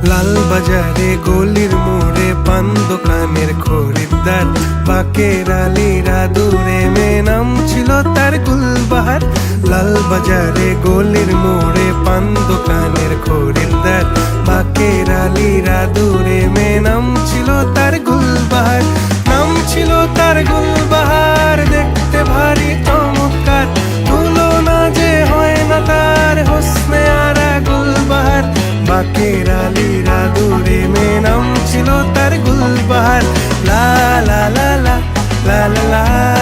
লাল বাজারে গলির মোড়ে পান দোকানের খরিদ্দার, বাকের আলীরা দূরে মে নাম ছিল তার গুলবাহার। লাল বাজারে গলির মোড়ে পান দোকানের খরিদ্দার, বাকের আলীরা দূরে মে নাম ছিল তার গুলবাহার। নাম ছিল তার গুলবাহার, দেখতে ভারী চমৎকার, তুলনা যে হয় না তার হোসনে আরা গুলবাহার। বাকের আলীরা দূরে মে নাম ছিল তার গুলবাহার। লা লা লা লা লা লা লা।